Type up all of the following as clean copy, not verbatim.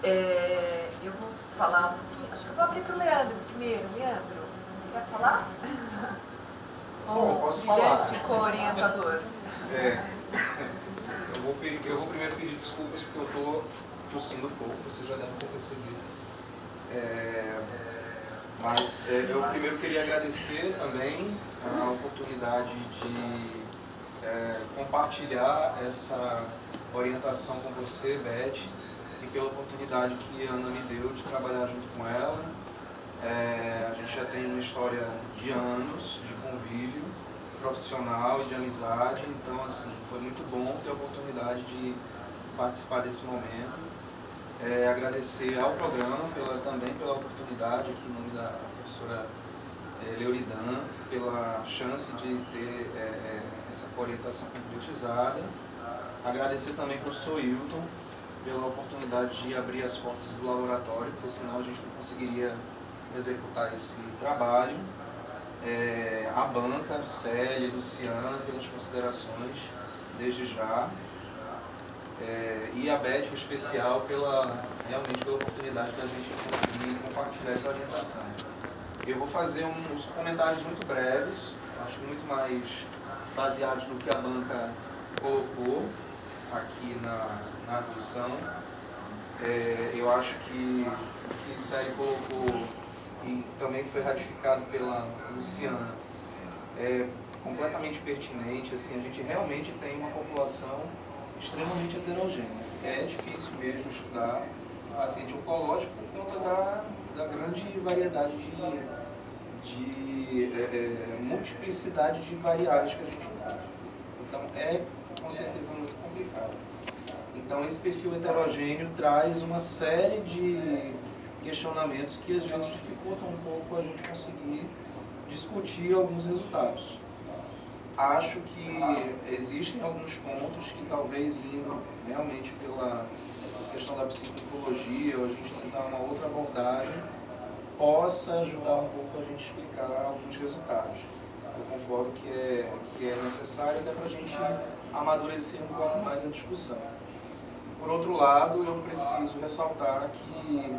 Eu vou falar um pouquinho, acho que eu vou abrir para o Leandro primeiro. Leandro, quer falar? Bom, posso falar. Co-orientador. Eu vou primeiro pedir desculpas porque eu estou tossindo um pouco, vocês já devem ter percebido. Mas eu primeiro queria agradecer também a oportunidade de compartilhar essa orientação com você, Beth, e pela oportunidade que a Ana me deu de trabalhar junto com ela. A gente já tem uma história de anos de convívio profissional e de amizade, então assim, foi muito bom ter a oportunidade de participar desse momento. Agradecer ao programa também pela oportunidade, aqui em nome da professora Leuridan, pela chance de ter essa orientação concretizada. Agradecer também ao professor Hilton pela oportunidade de abrir as portas do laboratório, porque senão a gente não conseguiria executar esse trabalho. A banca, Célia, Luciana, pelas considerações desde já. E a Beth, em especial, realmente pela oportunidade da gente conseguir compartilhar essa orientação. Eu vou fazer uns comentários muito breves, acho que muito mais baseados no que a banca colocou aqui na arguição. Eu acho que o que Célia colocou e também foi ratificado pela Luciana é completamente pertinente. Assim, a gente realmente tem uma população extremamente heterogênea. É difícil mesmo estudar paciente oncológico por conta da grande variedade de multiplicidade de variáveis que a gente encontra. Então, com certeza muito complicado. Então, esse perfil heterogêneo traz uma série de questionamentos que às vezes dificultam um pouco a gente conseguir discutir alguns resultados. Acho que existem alguns pontos que talvez indo realmente pela questão da psicologia, ou a gente tentar uma outra abordagem, possa ajudar um pouco a gente explicar alguns resultados. Eu concordo que é necessário até para a gente amadurecer um pouco mais a discussão. Por outro lado, eu preciso ressaltar que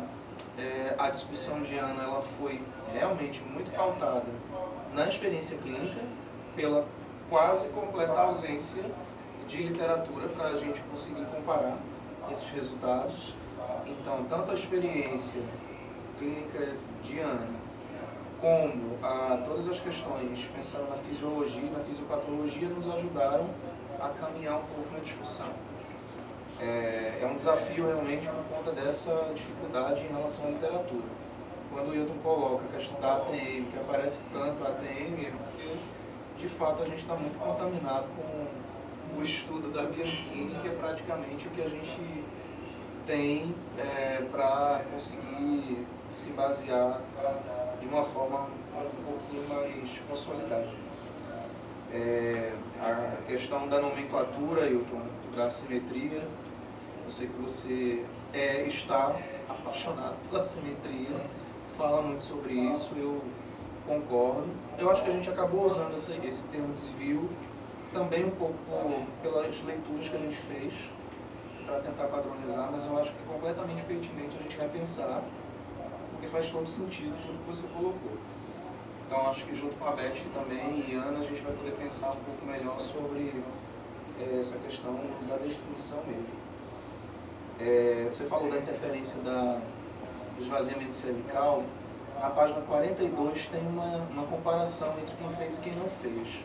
a discussão de Ana ela foi realmente muito pautada na experiência clínica, pela quase completa ausência de literatura para a gente conseguir comparar esses resultados. Então, tanto a experiência clínica de Ana, como todas as questões pensando na fisiologia e na fisiopatologia nos ajudaram a caminhar um pouco na discussão. É um desafio realmente por conta dessa dificuldade em relação à literatura. Quando o Hilton coloca a questão da ATM, que aparece tanto a ATM, é porque de fato a gente está muito contaminado com o estudo da bioquímica, que é praticamente o que a gente tem para conseguir se basear de uma forma um pouquinho mais consolidada. A questão da nomenclatura, Hilton, da simetria, eu sei que você está apaixonado pela simetria, fala muito sobre isso, eu concordo. Eu acho que a gente acabou usando esse termo desvio também um pouco pelas leituras que a gente fez para tentar padronizar, mas eu acho que é completamente pertinente a gente repensar, porque faz todo sentido tudo que você colocou. Então acho que junto com a Beth também e Ana a gente vai poder pensar um pouco melhor sobre essa questão da definição mesmo. Você falou da interferência do esvaziamento cervical. Na página 42 tem uma comparação entre quem fez e quem não fez.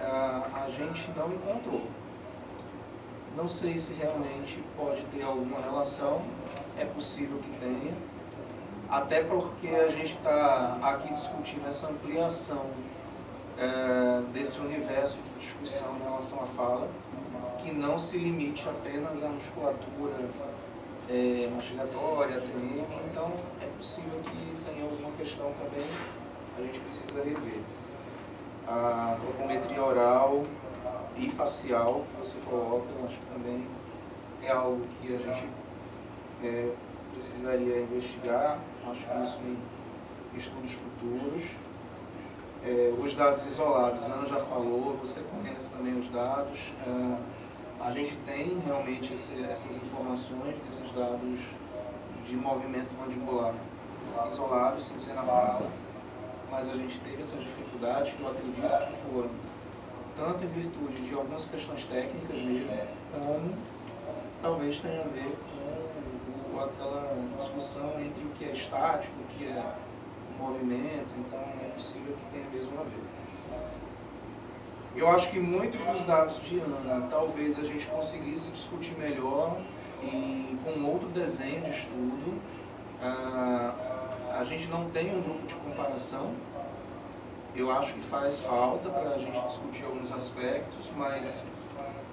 A gente não encontrou. Não sei se realmente pode ter alguma relação, é possível que tenha, até porque a gente está aqui discutindo essa ampliação desse universo de discussão em relação à fala, que não se limite apenas à musculatura mastigatória, ATM, então é possível que tenha alguma questão também, a gente precisa rever. A antropometria oral e facial que você coloca, eu acho que também é algo que a gente precisaria investigar, acho que isso em estudos futuros. Os dados isolados, a Ana já falou, você conhece também os dados. A gente tem realmente essas informações desses dados de movimento mandibular isolados, sem ser na fala, mas a gente teve essas dificuldades que eu acredito que foram tanto em virtude de algumas questões técnicas mesmo, como talvez tenha a ver com aquela discussão entre o que é estático, o que é movimento, então é possível que tenha mesmo a ver. Eu acho que muitos dos dados de Ana, talvez a gente conseguisse discutir melhor e com outro desenho de estudo. A gente não tem um grupo de comparação. Eu acho que faz falta para a gente discutir alguns aspectos, mas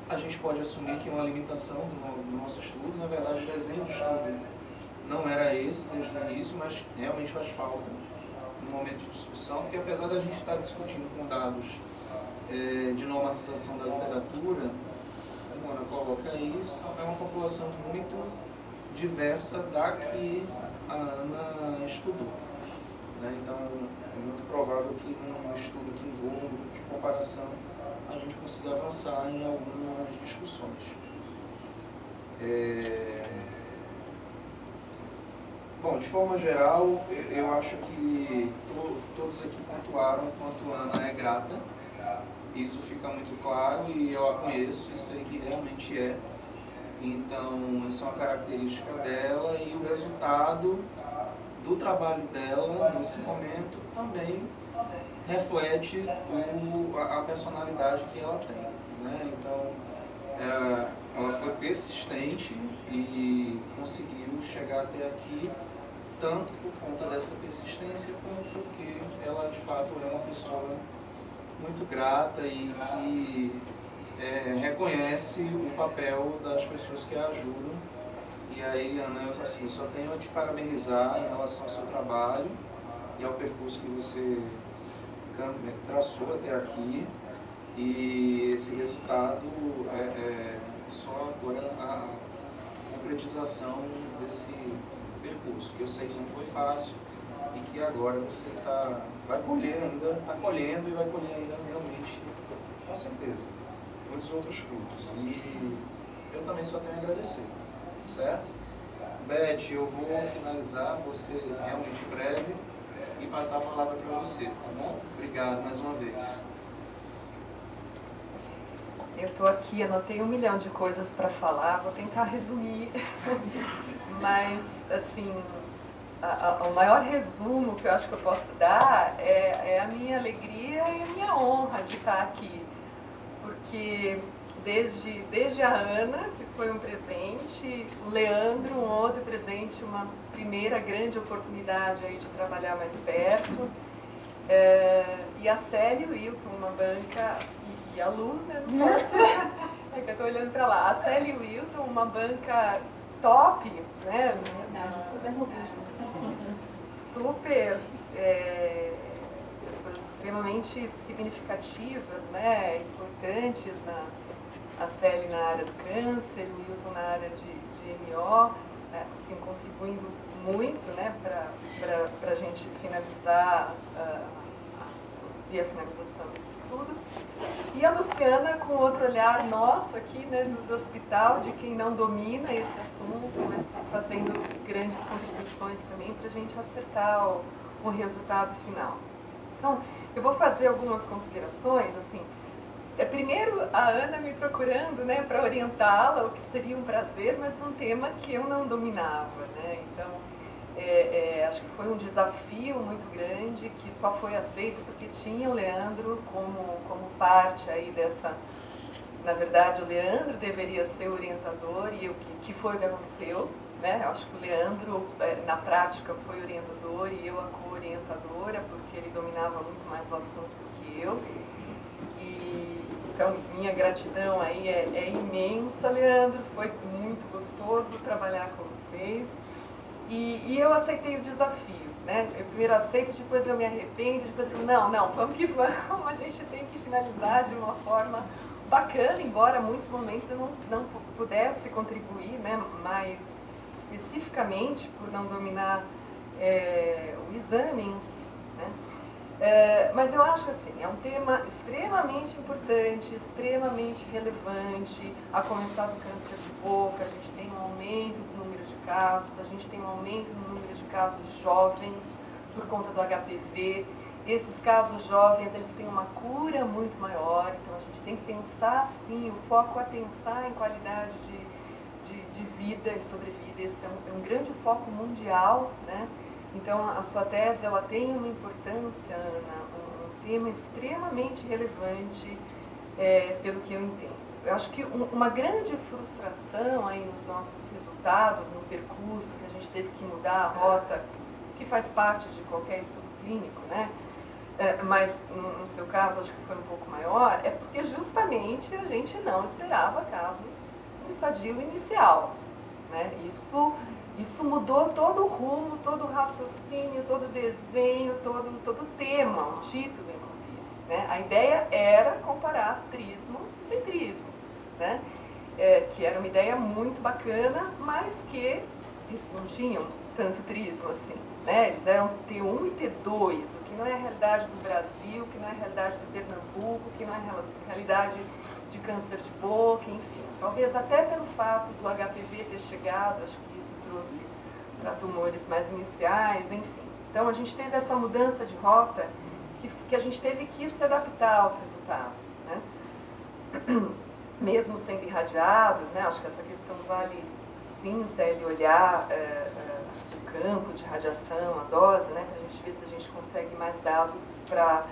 a gente pode assumir que uma limitação do nosso estudo, na verdade, o desenho de estudo não era esse desde o início, mas realmente faz falta no momento de discussão, porque apesar da gente estar discutindo com dados de normatização da literatura, como a Ana coloca aí, é uma população muito diversa da que a Ana estudou. Né? Então, é muito provável que num estudo que envolva um grupo de comparação, a gente consiga avançar em algumas discussões. Bom, de forma geral, eu acho que todos aqui pontuaram quanto a Ana é grata. Isso fica muito claro e eu a conheço e sei que realmente é. Então, essa é uma característica dela e o resultado do trabalho dela nesse momento também reflete a personalidade que ela tem. Né? Então, ela foi persistente e conseguiu chegar até aqui, tanto por conta dessa persistência, como porque ela de fato é uma pessoa muito grata e que reconhece o papel das pessoas que a ajudam. E aí, Ana, eu assim, só tenho a te parabenizar em relação ao seu trabalho e ao percurso que você traçou até aqui. E esse resultado é só agora a concretização desse percurso, que eu sei que não foi fácil e que agora você vai colher ainda, está colhendo e vai colher ainda realmente, com certeza, muitos outros frutos. E eu também só tenho a agradecer, certo? Beth, eu vou finalizar, você realmente breve, e passar a palavra para você, tá bom? Obrigado mais uma vez. Eu estou aqui, anotei 1 milhão de coisas para falar, vou tentar resumir, mas, assim, o maior resumo que eu acho que eu posso dar é a minha alegria e a minha honra de estar aqui, porque desde a Ana, que foi um presente, o Leandro, um outro presente, uma primeira grande oportunidade aí de trabalhar mais perto, e a Célia e o Wilton, uma banca e aluna, não posso, é que eu estou olhando para lá, a Célia e o Wilton, uma banca top, né? Super robusta. Super, pessoas extremamente significativas, né? Importantes, a Célia na área do câncer, o Wilton na área de MO, né? Assim, contribuindo muito, né? Para a gente finalizar a finalização desse estudo. E a Luciana com outro olhar nosso aqui, né, do hospital, de quem não domina esse assunto, mas fazendo grandes contribuições também para a gente acertar o resultado final. Então, eu vou fazer algumas considerações, assim, primeiro a Ana me procurando, né, para orientá-la, o que seria um prazer, mas num tema que eu não dominava, né, então acho que foi um desafio muito grande, que só foi aceito porque tinha o Leandro como parte aí dessa... Na verdade, o Leandro deveria ser o orientador e o que foi o que aconteceu, né? Eu acho que o Leandro, na prática, foi orientador e eu a co-orientadora, porque ele dominava muito mais o assunto do que eu. Então, minha gratidão aí é imensa, Leandro. Foi muito gostoso trabalhar com vocês. E eu aceitei o desafio, né? Eu primeiro aceito, depois eu me arrependo, depois eu digo, não, vamos que vamos, a gente tem que finalizar de uma forma bacana, embora em muitos momentos eu não pudesse contribuir, né? Mais especificamente por não dominar o exame em si, né? Mas eu acho assim, é um tema extremamente importante, extremamente relevante, a começar do câncer de boca. A gente tem um aumento do número de casos, a gente tem um aumento no número de casos jovens por conta do HPV. Esses casos jovens, eles têm uma cura muito maior, então a gente tem que pensar sim, o foco é pensar em qualidade de vida e sobrevida. Esse é um grande foco mundial, né? Então, a sua tese, ela tem uma importância, Ana, um tema extremamente relevante, pelo que eu entendo. Eu acho que uma grande frustração aí nos nossos resultados, no percurso, que a gente teve que mudar a rota, que faz parte de qualquer estudo clínico, né? Mas, no seu caso, acho que foi um pouco maior, é porque justamente a gente não esperava casos no estadio inicial, né? Isso mudou todo o rumo, todo o raciocínio, todo o desenho, todo o tema, o título, inclusive, né? A ideia era comparar trismo e centrismo, né? Que era uma ideia muito bacana, mas que eles não tinham tanto trismo assim, né? Eles eram T1 e T2, o que não é a realidade do Brasil, o que não é a realidade de Pernambuco, o que não é a realidade de câncer de boca, enfim. Talvez até pelo fato do HPV ter chegado, acho que isso trouxe para tumores mais iniciais, enfim. Então a gente teve essa mudança de rota que a gente teve que se adaptar aos resultados, né? Mesmo sendo irradiados, né? Acho que essa questão vale sim, Célia, olhar o campo de radiação, a dose, né? Para a gente ver se a gente consegue mais dados para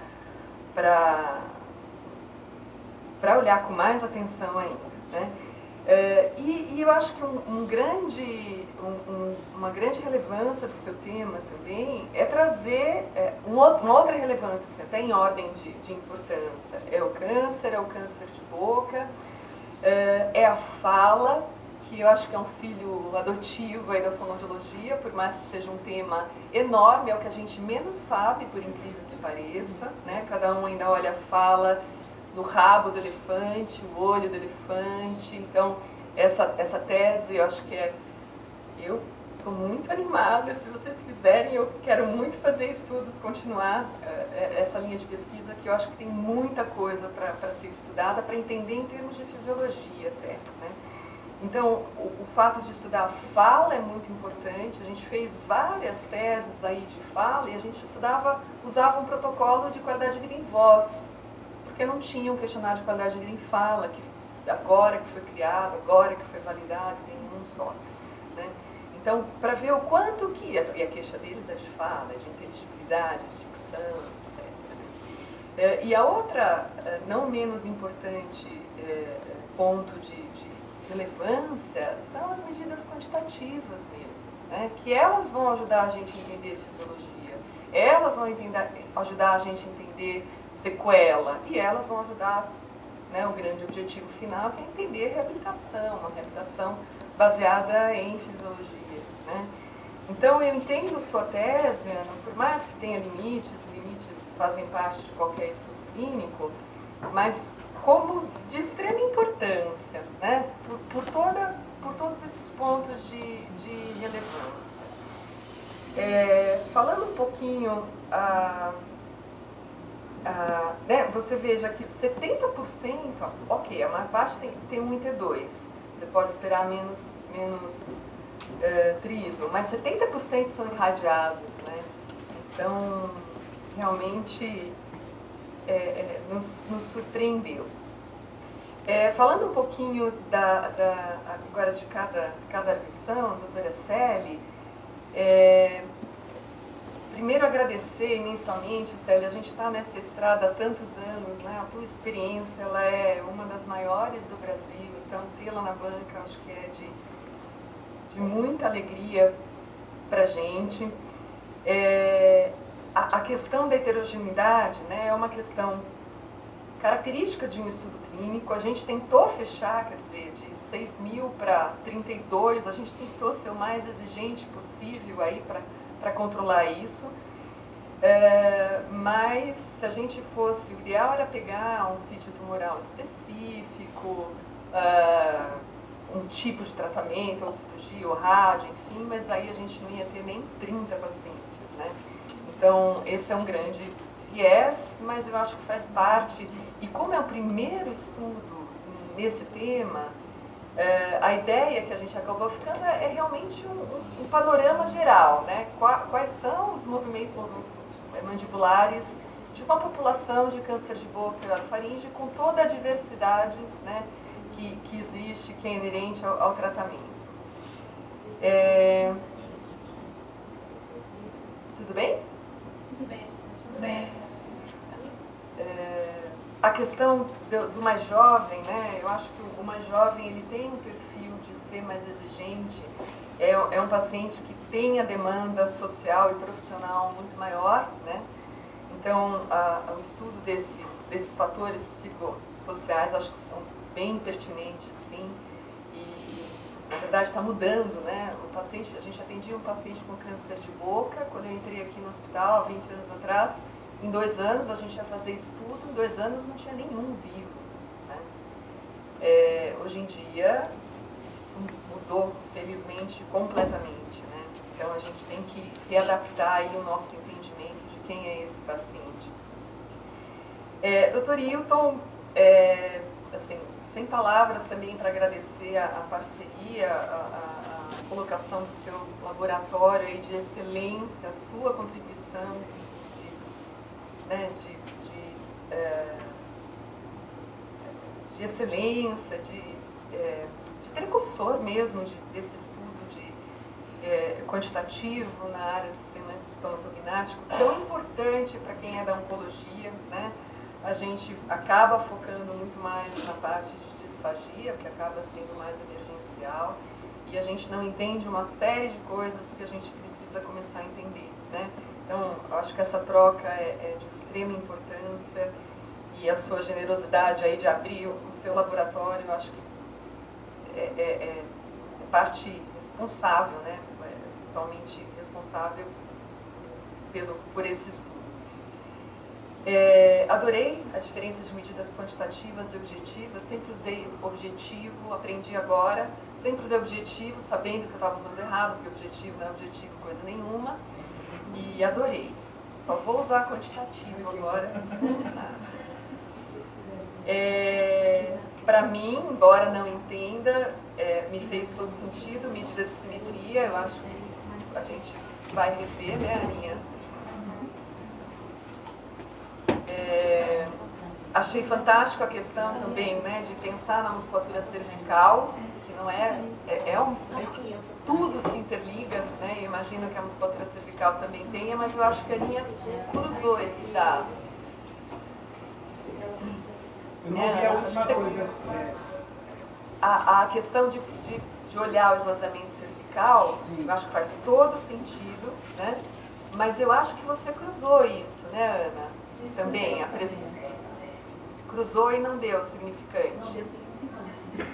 olhar com mais atenção ainda, né? E eu acho que uma grande relevância do seu tema também é trazer uma outra relevância, assim, até em ordem de importância. É o câncer de boca, é a fala, que eu acho que é um filho adotivo aí da fonoaudiologia, por mais que seja um tema enorme, é o que a gente menos sabe, por incrível que pareça, né? Cada um ainda olha a fala no rabo do elefante, o olho do elefante. Então, essa tese, eu acho que eu estou muito animada, se vocês quiserem, eu quero muito fazer estudos, continuar essa linha de pesquisa, que eu acho que tem muita coisa para ser estudada, para entender em termos de fisiologia até, né? Então, o fato de estudar a fala é muito importante. A gente fez várias teses aí de fala e a gente usava um protocolo de qualidade de vida em voz, porque não tinha um questionário de qualidade de vida em fala, que agora que foi criado, agora que foi validado, tem um só, né? Então, para ver o quanto que... E a queixa deles é de fala, de inteligibilidade, de dicção, etc., né? E a outra, não menos importante, ponto de relevância são as medidas quantitativas mesmo, né? Que elas vão ajudar a gente a entender fisiologia, elas vão ajudar a gente a entender sequela, e elas vão ajudar, né, o grande objetivo final, que é entender reabilitação, uma reabilitação baseada em fisiologia, né? Então, eu entendo sua tese, Ana, por mais que tenha limites fazem parte de qualquer estudo clínico, mas como de extrema importância, né, por todos esses pontos de relevância. Falando um pouquinho, né, você veja que 70%, ok, a maior parte tem um e T2, você pode esperar menos trismo, mas 70% são irradiados, né? Então, realmente nos surpreendeu. Falando um pouquinho agora de cada arguição, doutora Célia, primeiro agradecer imensamente, Célia, a gente está nessa estrada há tantos anos, né? A tua experiência, ela é uma das maiores do Brasil, então tê-la na banca acho que é de muita alegria para a gente. A questão da heterogeneidade, né, é uma questão característica de um estudo clínico. A gente tentou fechar, quer dizer, de 6.000 para 32, a gente tentou ser o mais exigente possível aí para controlar isso, mas se a gente fosse, o ideal era pegar um sítio tumoral específico, um tipo de tratamento, ou cirurgia, ou rádio, enfim, mas aí a gente não ia ter nem 30 pacientes, né? Então, esse é um grande... viés, mas eu acho que faz parte. E como é o primeiro estudo nesse tema, a ideia que a gente acabou ficando é realmente um panorama geral, né? Quais são os movimentos mandibulares de uma população de câncer de boca e orofaringe com toda a diversidade, né, que existe, que é inerente ao tratamento. Tudo bem? Tudo bem. Tudo bem. A questão do mais jovem, né? Eu acho que o mais jovem ele tem um perfil de ser mais exigente. É um paciente que tem a demanda social e profissional muito maior, né? Então, o estudo desses fatores psicossociais acho que são bem pertinentes, sim. E na verdade está mudando, né? A gente atendia um paciente com câncer de boca quando eu entrei aqui no hospital há 20 anos atrás. Em 2 anos a gente ia fazer estudo, em 2 anos não tinha nenhum vivo, né? Hoje em dia isso mudou, felizmente, completamente, né? Então a gente tem que readaptar aí o nosso entendimento de quem é esse paciente. Dr. Hilton, assim, sem palavras também para agradecer a parceria, a colocação do seu laboratório aí de excelência, a sua contribuição de excelência, de precursor mesmo desse estudo quantitativo na área do sistema estomatognático, tão importante para quem é da oncologia, né? A gente acaba focando muito mais na parte de disfagia, que acaba sendo mais emergencial, e a gente não entende uma série de coisas que a gente precisa começar a entender, né? Então, eu acho que essa troca é de extrema importância, e a sua generosidade aí de abrir o seu laboratório, eu acho que é parte responsável, né? Totalmente responsável por esse estudo. Adorei a diferença de medidas quantitativas e objetivas, sempre usei objetivo, aprendi agora, sempre usei objetivo, sabendo que eu estava usando errado, porque objetivo não é objetivo coisa nenhuma, e adorei. Só vou usar quantitativo agora. Para mim, embora não entenda, me fez todo sentido, medida de simetria, eu acho que a gente vai rever, né, Aninha? Achei fantástico a questão também, né, de pensar na musculatura cervical, que não tudo se interliga, né? Eu imagino que a musculatura cervical também tenha, mas eu acho que a Aninha cruzou esse dado. Eu não vi a última coisa. A questão de olhar o esvaziamento cervical, eu acho que faz todo sentido, né? Mas eu acho que você cruzou isso, né, Ana? Também, cruzou e não deu significante. Não deu significância.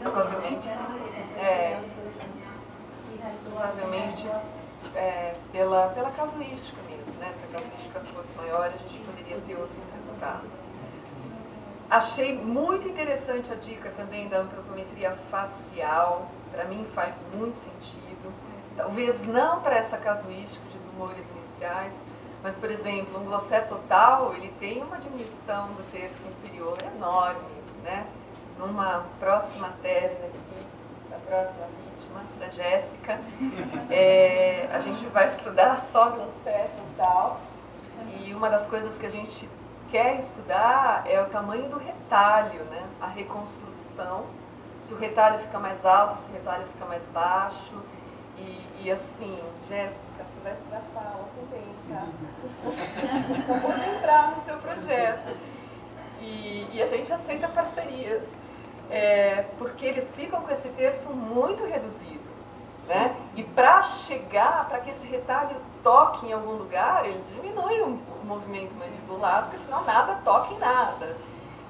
Provavelmente, pela casuística mesmo, né? Se a casuística fosse maior, a gente poderia ter outros resultados. Achei muito interessante a dica também da antropometria facial. Para mim faz muito sentido. Talvez não para essa casuística de tumores iniciais, mas, por exemplo, um glossé total, ele tem uma diminuição do terço inferior enorme, né? Numa próxima tese aqui, da próxima vítima, da Jéssica, a gente vai estudar só glossé total, e uma das coisas que a gente quer estudar é o tamanho do retalho, né? A reconstrução, se o retalho fica mais alto, se o retalho fica mais baixo, e assim, Jéssica, você vai estudar fala também, tá? Acabou de entrar no seu projeto. E a gente aceita parcerias, porque eles ficam com esse terço muito reduzido, né? E para chegar, para que esse retalho toque em algum lugar, ele diminui o movimento mandibular, porque senão nada toca em nada.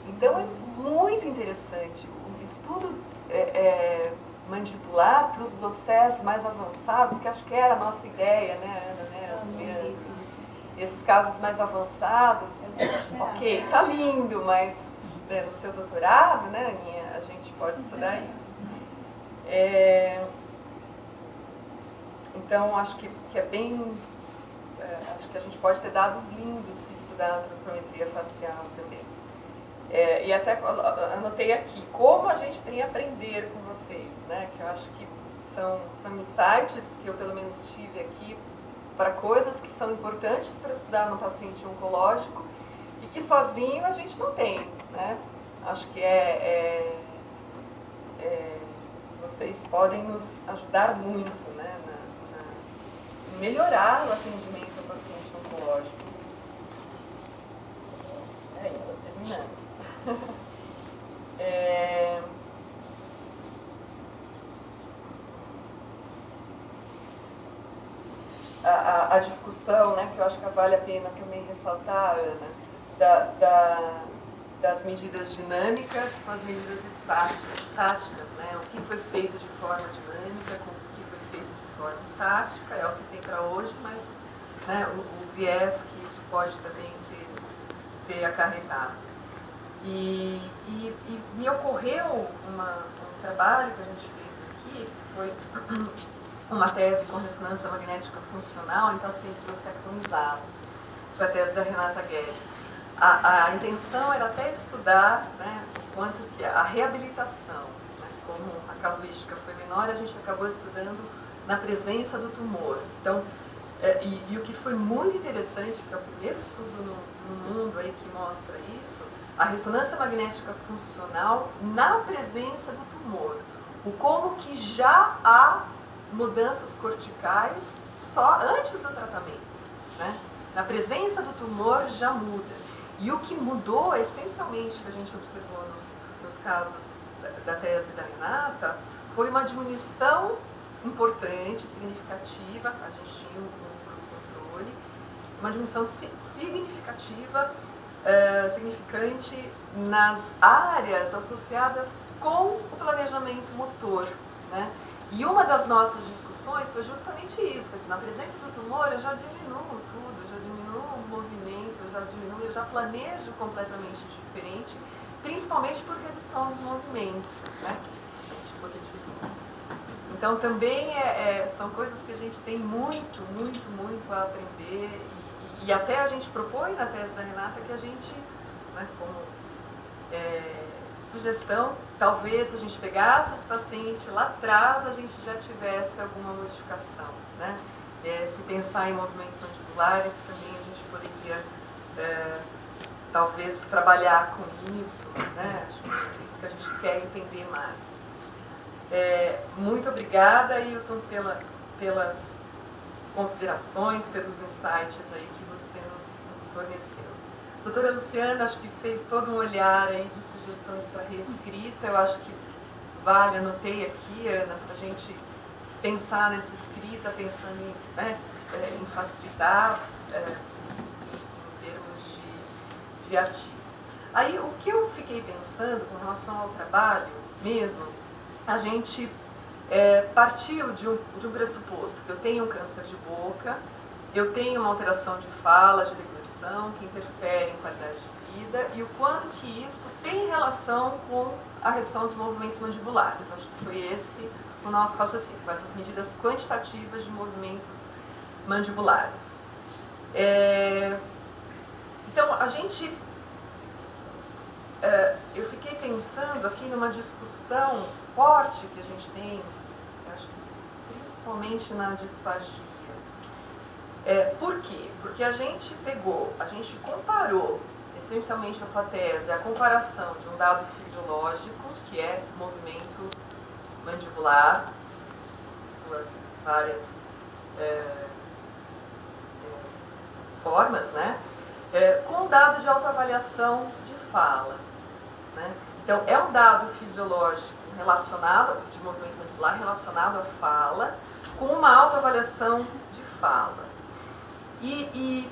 Então é muito interessante. O estudo mandibular para os glossés mais avançados, que acho que era a nossa ideia, né, Ana? Né? Esses casos mais avançados, ok, tá lindo, mas no seu doutorado, né, Aninha, a gente pode estudar isso. Então, acho que é bem acho que a gente pode ter dados lindos se estudar a antropometria facial também. E até anotei aqui, como a gente tem a aprender com vocês, né? Que eu acho que são insights que eu pelo menos tive aqui para coisas que são importantes para estudar no paciente oncológico e que sozinho a gente não tem, né? Acho que vocês podem nos ajudar muito, né, em melhorar o atendimento ao paciente oncológico. Estou terminando. A discussão, né, que eu acho que vale a pena também ressaltar, Ana, das medidas dinâmicas com as medidas estáticas, né? O que foi feito de forma dinâmica com o que foi feito de forma estática é o que tem para hoje, mas, né, o viés que isso pode também ter acarretado. E me ocorreu um trabalho que a gente fez aqui, que foi uma tese com ressonância magnética funcional em pacientes mastectomizados. Foi a tese da Renata Guedes. A intenção era até estudar, né, o quanto que a reabilitação, mas como a casuística foi menor, a gente acabou estudando na presença do tumor. Então, e o que foi muito interessante, que é o primeiro estudo no mundo aí que mostra isso, a ressonância magnética funcional na presença do tumor. O como que já há mudanças corticais só antes do tratamento, né? Na presença do tumor já muda. E o que mudou, essencialmente, que a gente observou nos casos da tese da Renata, foi uma diminuição importante, significativa, a gente tinha um controle, uma diminuição significativa, significante nas áreas associadas com o planejamento motor, né? E uma das nossas discussões foi justamente isso, quer dizer, na presença do tumor eu já diminuo tudo, eu já diminuo o movimento, eu já planejo completamente diferente, principalmente por redução dos movimentos, né? Então também são coisas que a gente tem muito a aprender e até a gente propõe na tese da Renata que a gente, né, como sugestão, talvez se a gente pegasse esse paciente lá atrás, a gente já tivesse alguma modificação, né? Se pensar em movimentos mandibulares, também a gente poderia, talvez, trabalhar com isso, né? Acho que é isso que a gente quer entender mais. Muito obrigada, Ailton, pelas considerações, pelos insights aí que você nos forneceu. Doutora Luciana, acho que fez todo um olhar aí de sugestões para reescrita. Eu acho que vale, anotei aqui, Ana, para a gente pensar nessa escrita, pensando em, né, em facilitar em termos de artigo. Aí, o que eu fiquei pensando com relação ao trabalho mesmo, a gente partiu de um pressuposto que eu tenho um câncer de boca, eu tenho uma alteração de fala, de deglutição, que interfere em qualidade de vida, e o quanto que isso tem relação com a redução dos movimentos mandibulares. Acho que foi esse o nosso raciocínio, com essas medidas quantitativas de movimentos mandibulares. Então, a gente... eu fiquei pensando aqui numa discussão forte que a gente tem, acho que principalmente na disfagia. Por quê? Porque a gente comparou, essencialmente essa tese, a comparação de um dado fisiológico, que é movimento mandibular, suas várias formas, né? Com um dado de autoavaliação de fala, né? Então, é um dado fisiológico relacionado, de movimento mandibular, relacionado à fala, com uma autoavaliação de fala. E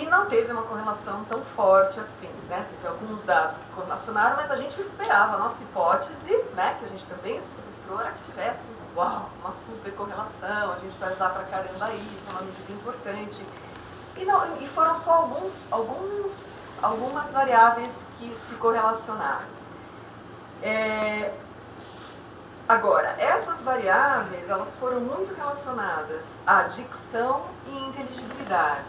não teve uma correlação tão forte assim, né? Teve alguns dados que correlacionaram, mas a gente esperava, a nossa hipótese, né, que a gente também se frustrou, era que tivesse, uau, uma super correlação, a gente vai usar pra caramba isso, é uma medida importante. E foram só algumas variáveis que se correlacionaram. Agora, essas variáveis, elas foram muito relacionadas à dicção e inteligibilidade.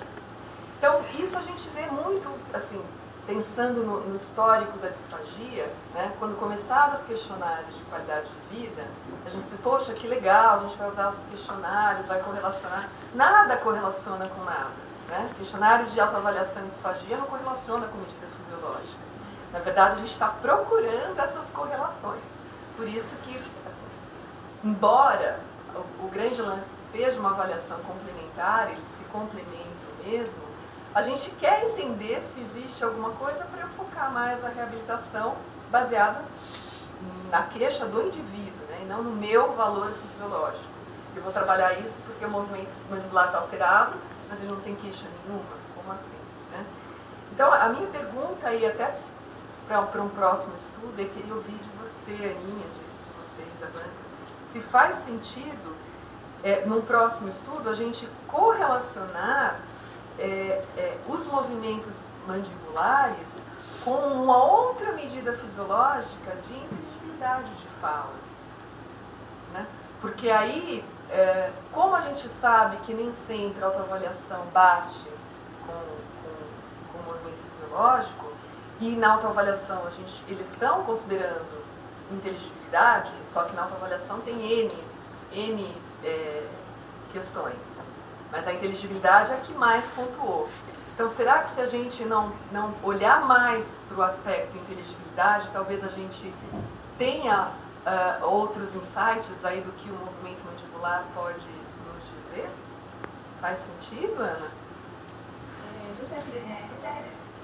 Então, isso a gente vê muito, assim, pensando no histórico da disfagia, né? Quando começaram os questionários de qualidade de vida, a gente disse, poxa, que legal, a gente vai usar os questionários, vai correlacionar. Nada correlaciona com nada. Né? Questionários de autoavaliação e disfagia não correlaciona com medida fisiológica. Na verdade, a gente está procurando essas correlações. Por isso que, assim, embora o grande lance seja uma avaliação complementar, eles se complementam mesmo, a gente quer entender se existe alguma coisa para eu focar mais a reabilitação baseada na queixa do indivíduo, né? E não no meu valor fisiológico. Eu vou trabalhar isso porque o movimento mandibular está alterado, mas ele não tem queixa nenhuma. Como assim? Né? Então, a minha pergunta, e até para um próximo estudo, eu queria ouvir de você, Aninha, de vocês da banca, se faz sentido, num próximo estudo, a gente correlacionar os movimentos mandibulares com uma outra medida fisiológica de inteligibilidade de fala. Né? Porque aí, como a gente sabe que nem sempre a autoavaliação bate com o movimento fisiológico, e na autoavaliação eles estão considerando inteligibilidade, só que na autoavaliação tem N questões. Mas a inteligibilidade é a que mais pontuou. Então, será que se a gente não olhar mais para o aspecto inteligibilidade, talvez a gente tenha outros insights aí do que o movimento mandibular pode nos dizer? Faz sentido, Ana?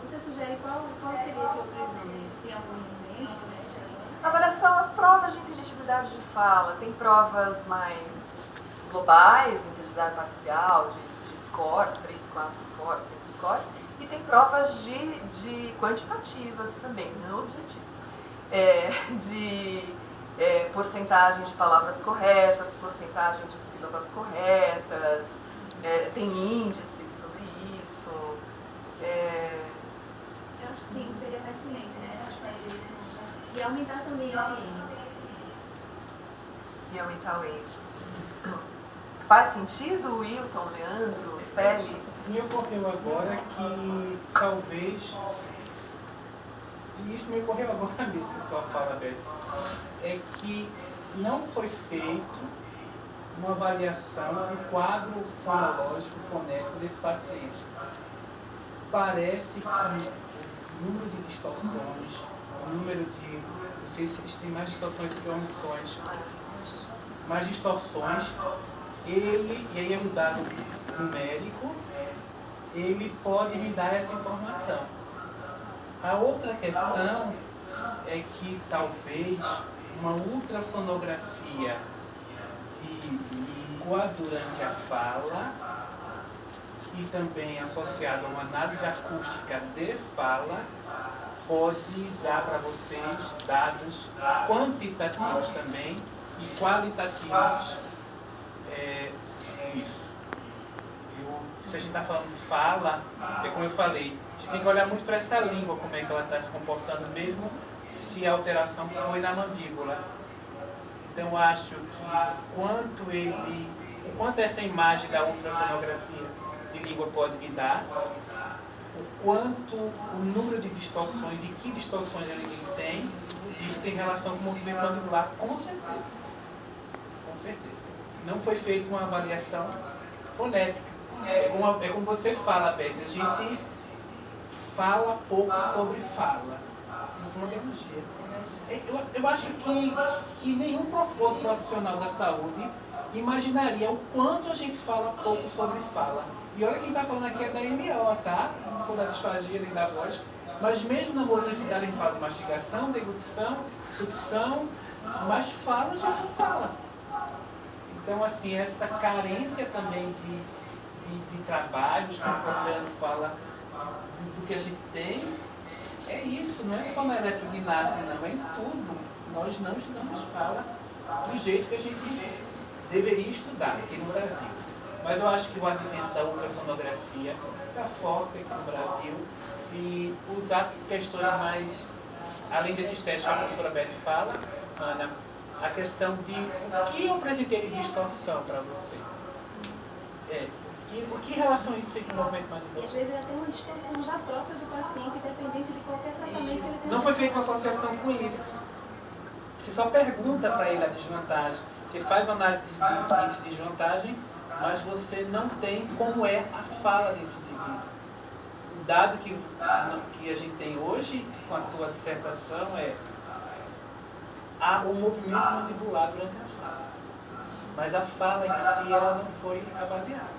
Você sugere qual seria esse outro exame? Tem algum em mente? Avaliação, as provas de inteligibilidade de fala. Tem provas mais globais, inteligibilidade parcial, de scores, 3, 4 scores, 5 scores, e tem provas de quantitativas também, não objetivas. De porcentagem de palavras corretas, porcentagem de sílabas corretas, tem índices sobre isso. Eu acho que sim, seria pertinente, né? Acho que fazer isso. E aumentar também esse N. E aumentar o N. Faz sentido, Wilton, Leandro, Feli? Me ocorreu agora que talvez, e isso me ocorreu agora mesmo, que a sua fala, Beto, é que não foi feito uma avaliação do quadro fonológico, fonético desse paciente. Parece que o número de distorções, o número de, não sei se eles têm mais distorções do que omissões, mais distorções, e aí é um dado numérico, ele pode me dar essa informação. A outra questão é que talvez uma ultrassonografia de língua durante a fala e também associada a uma análise acústica de fala pode dar para vocês dados quantitativos também e qualitativos disso. Se a gente está falando de fala, é como eu falei, a gente tem que olhar muito para essa língua, como é que ela está se comportando, mesmo se a alteração foi na mandíbula. Então, eu acho que o quanto essa imagem da ultrassonografia de língua pode me dar, o quanto o número de distorções e que distorções ele tem, isso tem relação com o movimento mandibular, com certeza. Com certeza. Não foi feita uma avaliação fonética. É como você fala, Beth, a gente fala pouco sobre fala. Não fonologia. Eu acho que nenhum outro profissional da saúde imaginaria o quanto a gente fala pouco sobre fala. E olha quem está falando aqui é da MO, tá? Não for da disfagia nem da voz. Mas mesmo na motricidade a gente fala de mastigação, deglutição, sucção, mas fala a gente não fala. Então, assim, essa carência também de trabalhos, como o Leandro fala, do que a gente tem, é isso, não é só na eletrognata, não, é em tudo. Nós não estudamos fala do jeito que a gente deveria estudar aqui no Brasil. Mas eu acho que o advento da ultrassonografia está forte aqui no Brasil e usar questões mais, além desses testes que a professora Beth fala, Ana, a questão de o que eu apresentei de distorção para você. E o que relação isso tem com o movimento E mandibular? às vezes ela tem uma distorção já própria do paciente, dependente de qualquer tratamento que ele tenha. Não foi feita uma associação com isso. Você só pergunta para ele a desvantagem. Você faz uma análise de índice de desvantagem, mas você não tem como é a fala desse indivíduo. O dado que a gente tem hoje, com a tua dissertação, é o movimento mandibular durante a fala. Mas a fala em si, ela não foi avaliada.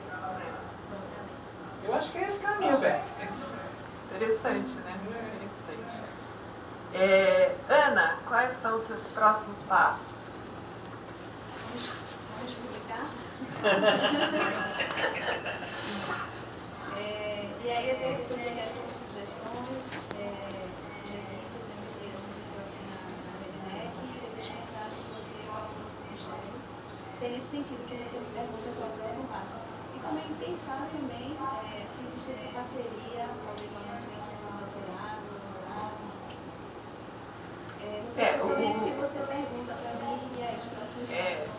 Eu acho que é esse caminho, Beto. Interessante, né? Interessante. Ana, quais são os seus próximos passos? Vamos publicar? E aí até depois eu quero ter sugestões, entrevistas, eu aqui na Redneck e depois pensar que você sugere. Se é nesse sentido que você me pergunta qual é o próximo passo. E também pensar também se existe essa parceria, talvez lá na frente com o doutorado, não sei se é sobre isso que você pergunta para mim e aí os próximos passos.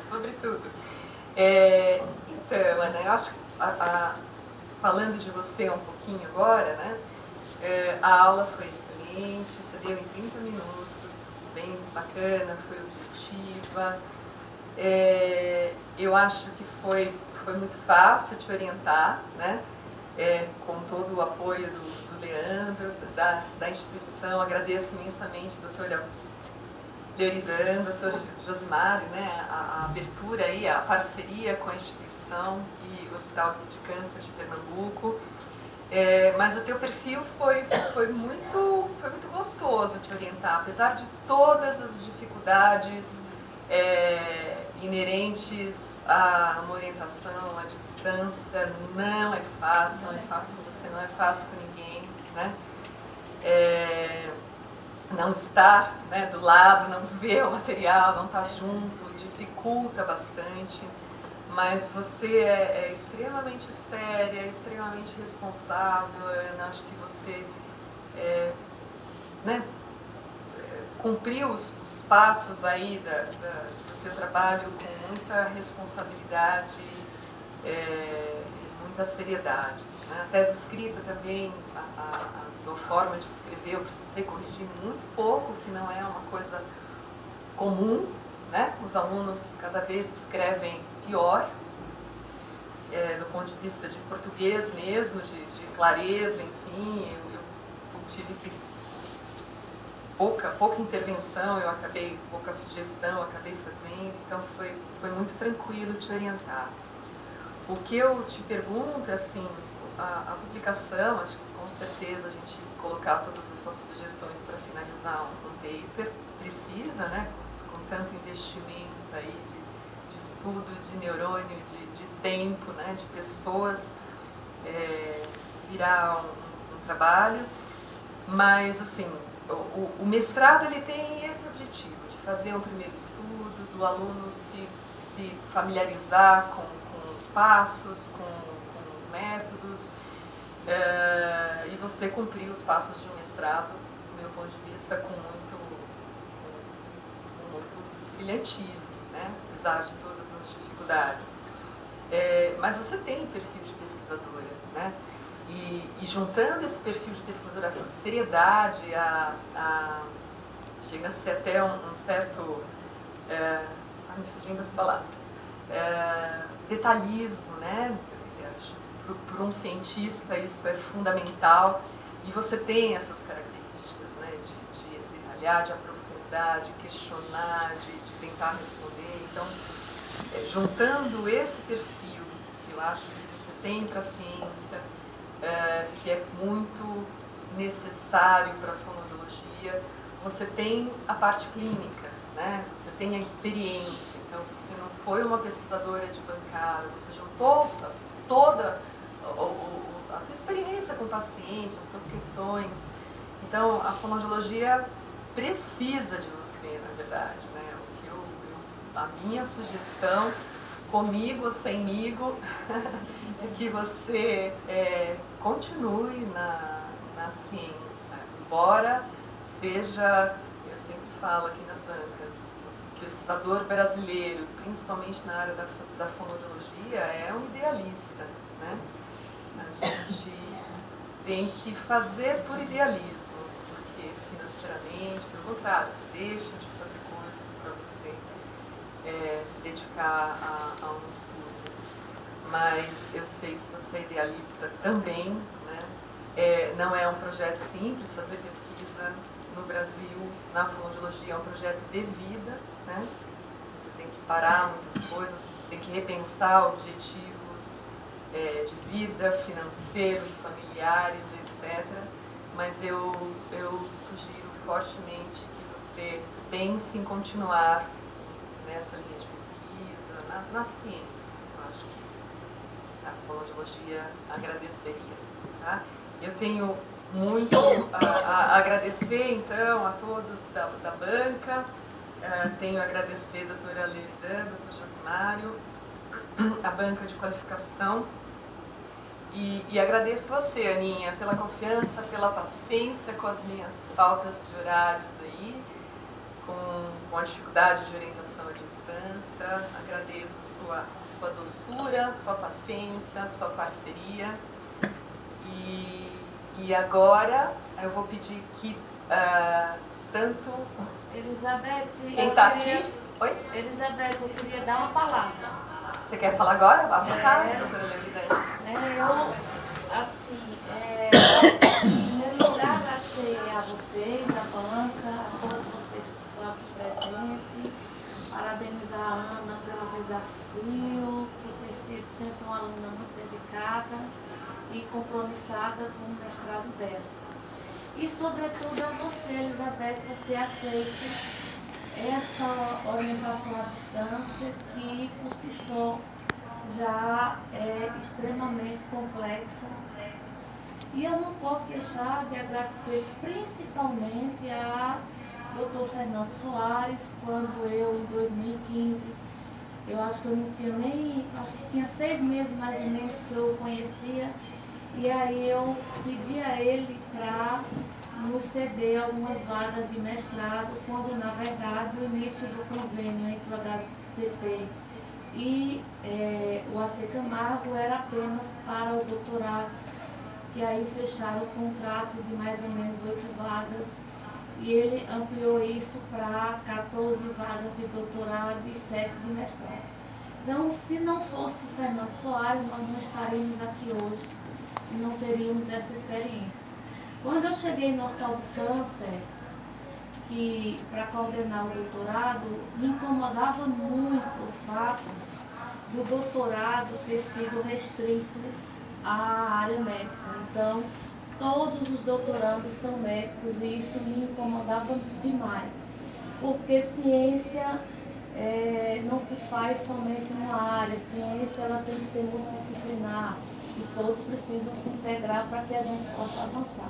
Sobretudo. Então, Ana, eu acho que falando de você um pouquinho agora, né? A aula foi excelente, você deu em 30 minutos, bem bacana, foi objetiva. Eu acho que foi muito fácil te orientar, né? Com todo o apoio do Leandro, da instituição. Agradeço imensamente a doutora Leorizan, doutor Josimar, né? A abertura aí, a parceria com a instituição e o Hospital de Câncer de Pernambuco. Mas o teu perfil foi muito gostoso te orientar, apesar de todas as dificuldades inerentes a uma orientação à distância. Não é fácil com você, não é fácil com ninguém, né? Não estar, né, do lado, não ver o material, não estar junto, dificulta bastante, mas você é extremamente séria, extremamente responsável. Eu acho que você né, cumpriu os passos aí do seu trabalho com muita responsabilidade e muita seriedade, né? A tese escrita também, a tua forma de escrever, eu precisei corrigir muito pouco, que não é uma coisa comum, né? Os alunos cada vez escrevem pior, do ponto de vista de português mesmo, de clareza, enfim. Eu tive que pouca intervenção, pouca sugestão, eu acabei fazendo, então foi muito tranquilo te orientar. O que eu te pergunto é assim, a publicação, acho que com certeza a gente colocar todas essas sugestões para finalizar um paper, precisa, né, com tanto investimento aí de estudo, de neurônio, de tempo, né, de pessoas, virar um trabalho, mas assim, o mestrado ele tem esse objetivo, de fazer um primeiro estudo, do aluno se familiarizar com os passos, com os métodos, e você cumprir os passos de um mestrado, do meu ponto de vista, com muito brilhantismo, né? Apesar de todas as dificuldades. Mas você tem perfil de pesquisadora, né? E juntando esse perfil de pesquisadora, essa seriedade, chega a ser até um certo, me fugindo das palavras, detalhismo, né? Por um cientista isso é fundamental, e você tem essas características, né? De detalhar, de aprofundar, de questionar, de tentar responder. Então, juntando esse perfil que eu acho que você tem para a ciência, que é muito necessário para a fonoaudiologia, você tem a parte clínica, né? Você tem a experiência. Então, você não foi uma pesquisadora de bancada, você juntou toda a tua experiência com o paciente, as tuas questões. Então, a fonoaudiologia precisa de você, na verdade, né? A minha sugestão, comigo ou semigo, é que você continue na ciência, embora seja, eu sempre fala aqui nas bancas, o pesquisador brasileiro, principalmente na área da fonoaudiologia, é um idealista, né? A gente tem que fazer por idealismo, porque financeiramente, pelo contrário, você deixa de fazer coisas para você se dedicar a um estudo. Mas eu sei que você é idealista também, né? Não é um projeto simples fazer pesquisa no Brasil, na fonoaudiologia é um projeto de vida, né? Você tem que parar muitas coisas, você tem que repensar objetivos de vida, financeiros, familiares, etc. Mas eu sugiro fortemente que você pense em continuar nessa linha de pesquisa, na ciência. Eu acho que a fonoaudiologia agradeceria. Tá? Eu tenho muito a agradecer, então, a todos da banca. Tenho a agradecer a doutora Leridan, doutor Josimário, a banca de qualificação. E agradeço você, Aninha, pela confiança, pela paciência com as minhas faltas de horários aí, com a dificuldade de orientação à distância. Agradeço sua doçura, sua paciência, sua parceria. E agora eu vou pedir que tanto Elizabeth, quem está aqui... Oi? Elizabeth, eu queria dar uma palavra. Você quer falar agora? Vá para cá, doutora Levidane. Eu, assim, em primeiro lugar, agradecer a vocês, a banca, a todos vocês que estão aqui presentes, parabenizar a Ana pelo desafio, por ter sido sempre uma aluna muito dedicada e compromissada com o mestrado dela. E, sobretudo, a você, Elizabeth, por ter aceito essa orientação à distância que, por si só, já é extremamente complexa. E eu não posso deixar de agradecer principalmente a Dr. Fernando Soares, quando eu, em 2015, eu acho que eu não tinha nem, acho que tinha 6 meses mais ou menos que eu o conhecia, e aí eu pedi a ele para nos ceder algumas vagas de mestrado, quando na verdade o início do convênio entre o HCP e o AC Camargo era apenas para o doutorado, e aí fecharam o contrato de mais ou menos 8 vagas, e ele ampliou isso para 14 vagas de doutorado e 7 de mestrado. Então, se não fosse Fernando Soares, nós não estaríamos aqui hoje e não teríamos essa experiência. Quando eu cheguei no Hospital do Câncer, para coordenar o doutorado, me incomodava muito o fato do doutorado ter sido restrito à área médica. Então, todos os doutorandos são médicos e isso me incomodava demais, porque ciência não se faz somente numa área, ciência ela tem que ser multidisciplinar e todos precisam se integrar para que a gente possa avançar.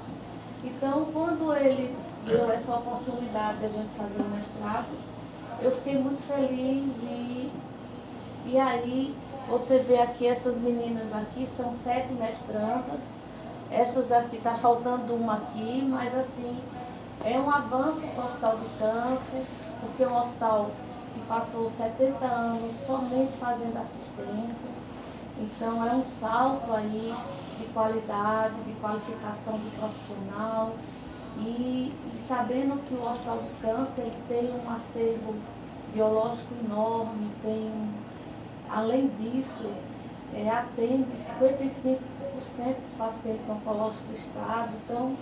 Então, quando ele deu essa oportunidade de a gente fazer o mestrado, eu fiquei muito feliz e aí você vê aqui essas meninas aqui, são 7 mestrandas, essas aqui, está faltando uma aqui, mas assim, é um avanço para o Hospital do Câncer, porque é um hospital que passou 70 anos somente fazendo assistência, então é um salto aí de qualidade, de qualificação do profissional e sabendo que o Hospital do Câncer ele tem um acervo biológico enorme, além disso, atende 55% dos pacientes oncológicos do estado, então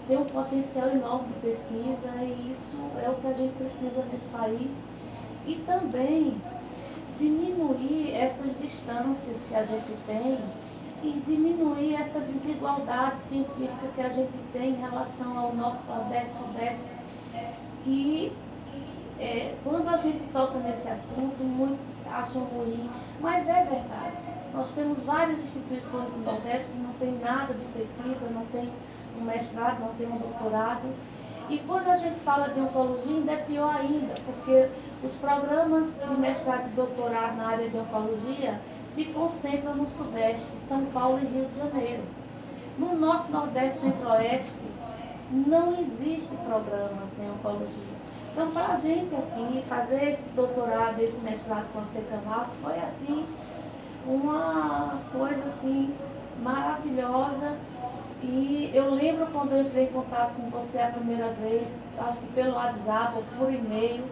tem um potencial enorme de pesquisa e isso é o que a gente precisa nesse país. E também diminuir essas distâncias que a gente tem e diminuir essa desigualdade científica que a gente tem em relação ao Norte, Nordeste, Sudeste, que quando a gente toca nesse assunto, muitos acham ruim, mas é verdade. Nós temos várias instituições do Nordeste que não tem nada de pesquisa, não tem um mestrado, não tem um doutorado. E quando a gente fala de oncologia, ainda é pior ainda, porque os programas de mestrado e doutorado na área de oncologia se concentram no Sudeste, São Paulo e Rio de Janeiro. No Norte, Nordeste e Centro-Oeste não existe programas em oncologia. Então, para a gente aqui, fazer esse doutorado, esse mestrado com a Secamaco, foi assim, uma coisa assim, maravilhosa. E eu lembro quando eu entrei em contato com você a primeira vez, acho que pelo WhatsApp ou por e-mail,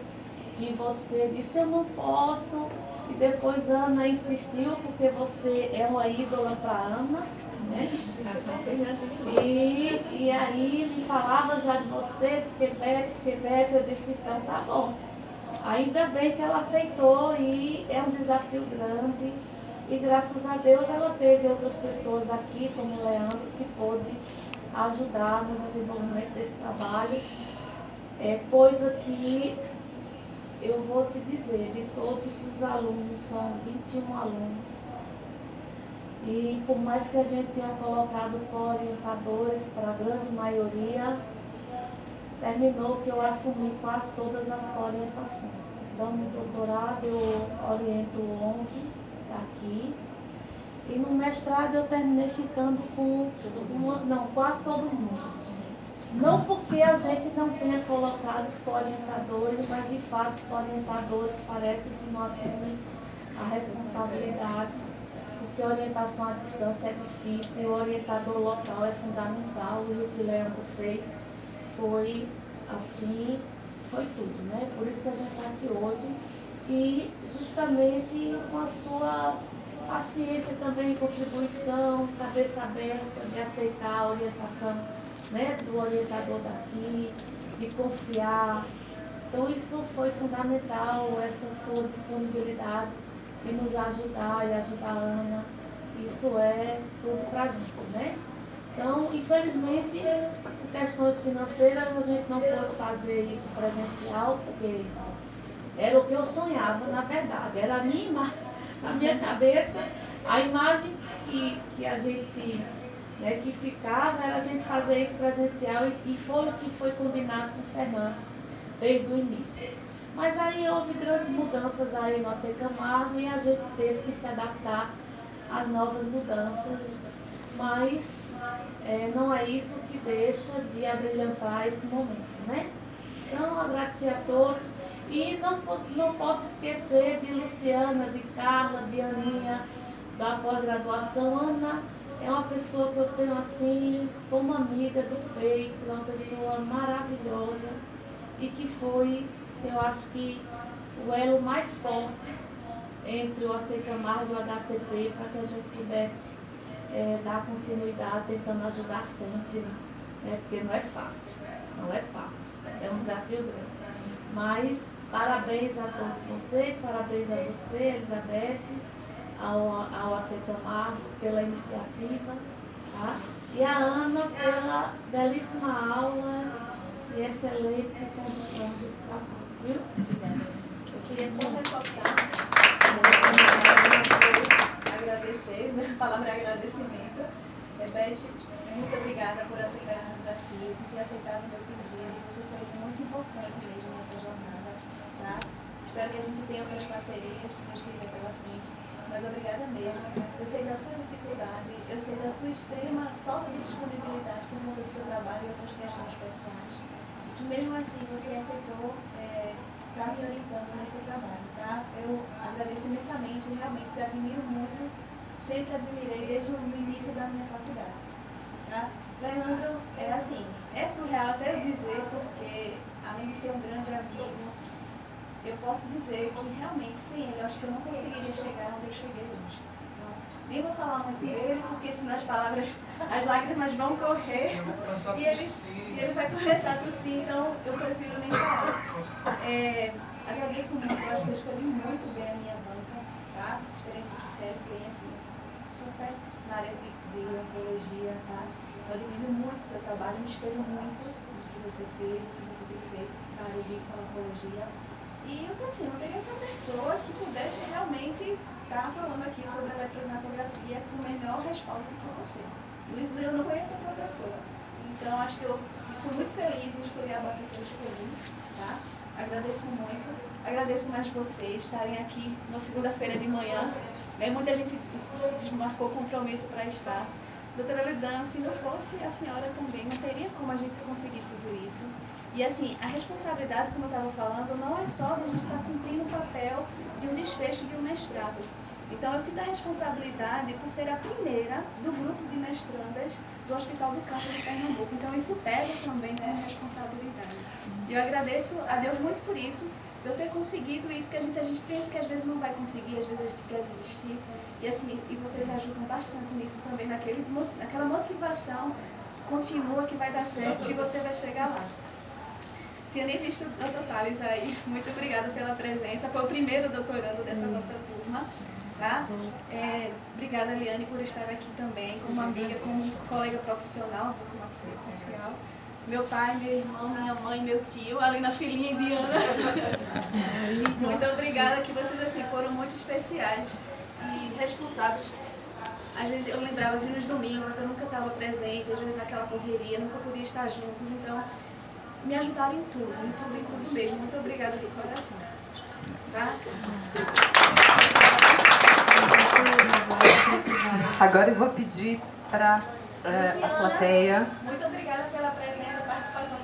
que você disse, eu não posso. E depois Ana insistiu, porque você é uma ídola para Ana, né? E aí me falava já de você, porque Beth, eu disse, então tá bom. Ainda bem que ela aceitou e é um desafio grande. E graças a Deus ela teve outras pessoas aqui, como o Leandro, que pôde ajudar no desenvolvimento desse trabalho. Coisa que eu vou te dizer, de todos os alunos, são 21 alunos. E por mais que a gente tenha colocado co-orientadores para a grande maioria, terminou que eu assumi quase todas as co-orientações. Então no doutorado eu oriento 11 aqui. E no mestrado eu terminei ficando com quase todo mundo. Não porque a gente não tenha colocado os co-orientadores, mas de fato os co-orientadores parece que não assumem a responsabilidade, porque a orientação à distância é difícil, e o orientador local é fundamental, e o que o Leandro fez foi assim, foi tudo, né? Por isso que a gente está aqui hoje, e justamente com a sua paciência também, contribuição, cabeça aberta de aceitar a orientação, né, do orientador daqui, de confiar. Então isso foi fundamental, essa sua disponibilidade de nos ajudar e ajudar a Ana. Isso é tudo pra gente, né? Então, infelizmente, por questões financeiras, a gente não pôde fazer isso presencial, porque era o que eu sonhava, na verdade. Era a minha imagem, na minha cabeça, a imagem que a gente... que ficava era a gente fazer isso presencial e foi o que foi combinado com o Fernando desde o início. Mas aí houve grandes mudanças aí no Secamaco e a gente teve que se adaptar às novas mudanças, mas não é isso que deixa de abrilhantar esse momento, né? Então, agradecer a todos e não posso esquecer de Luciana, de Carla, de Aninha, da pós-graduação. Ana é uma pessoa que eu tenho assim, como amiga do peito, uma pessoa maravilhosa e que foi, eu acho que, o elo mais forte entre o Secamaco e o HCP para que a gente pudesse dar continuidade, tentando ajudar sempre, né? Porque não é fácil, é um desafio grande. Mas parabéns a todos vocês, parabéns a você, Elizabeth, ao Secamaco pela iniciativa, tá? E a Ana pela belíssima aula e excelente condução desse trabalho, viu? Obrigada. Eu queria só reforçar, agradecer, a palavra agradecimento. Beth, muito obrigada por aceitar esse desafio, por ter aceitado o meu pedido. Você foi muito importante mesmo nessa jornada, tá? Espero que a gente tenha outras parcerias, se Deus quiser, pela frente. Mas obrigada mesmo. Eu sei da sua dificuldade, eu sei da sua extrema falta de disponibilidade por conta do seu trabalho e outras questões pessoais. Que mesmo assim você aceitou estar me orientando nesse trabalho, tá? Eu agradeço imensamente, realmente te admiro muito, sempre admirei desde o início da minha faculdade, tá? Leandro, é surreal até eu dizer, porque além de ser um grande amigo, eu posso dizer que realmente sem ele, eu acho que eu não conseguiria chegar onde eu cheguei hoje. Então, nem vou falar muito dele, porque senão as lágrimas vão correr e ele vai começar a tossir, então eu prefiro nem falar. Agradeço muito, eu acho que eu escolhi muito bem a minha banca, tá? A experiência que serve bem, assim, super na área de oncologia, tá? Eu admiro muito o seu trabalho, me espelho muito no que você fez, o que você tem feito na área de oncologia. E eu tô assim, não tem outra pessoa que pudesse realmente estar falando aqui sobre a eletrodermatografia com o melhor respaldo do que você. Luiz, eu não conheço outra pessoa. Então, acho que eu fui muito feliz em escolher a banca que eu escolhi, tá? Agradeço muito. Agradeço mais vocês estarem aqui na segunda-feira de manhã. Muita gente desmarcou compromisso para estar. doutora Ledan, se não fosse a senhora também, não teria como a gente conseguir tudo isso. E assim, a responsabilidade, como eu estava falando, não é só de a gente estar cumprindo o papel de um desfecho de um mestrado. Então, eu sinto a responsabilidade por ser a primeira do grupo de mestrandas do Hospital do Câncer de Pernambuco. Então, isso pesa também como responsabilidade. E eu agradeço a Deus muito por isso, de eu ter conseguido isso, que a gente pensa que às vezes não vai conseguir, às vezes a gente quer desistir. E assim, e vocês ajudam bastante nisso também, naquela motivação continua que vai dar certo e você vai chegar lá. Tinha nem visto o Dr. Thales aí, muito obrigada pela presença, foi o primeiro doutorando dessa nossa turma. Tá? Obrigada, Eliane, por estar aqui também, como amiga, como colega profissional, como oficial. Meu pai, meu irmão, minha mãe, meu tio, ali na filinha indiana. Muito obrigada, que vocês assim, foram muito especiais e responsáveis. Às vezes eu lembrava de nos domingos, eu nunca estava presente, às vezes naquela correria, nunca podia estar juntos, então me ajudaram em tudo mesmo. Muito obrigada de coração. Tá? Agora eu vou pedir para a plateia. Muito obrigada pela presença e participação.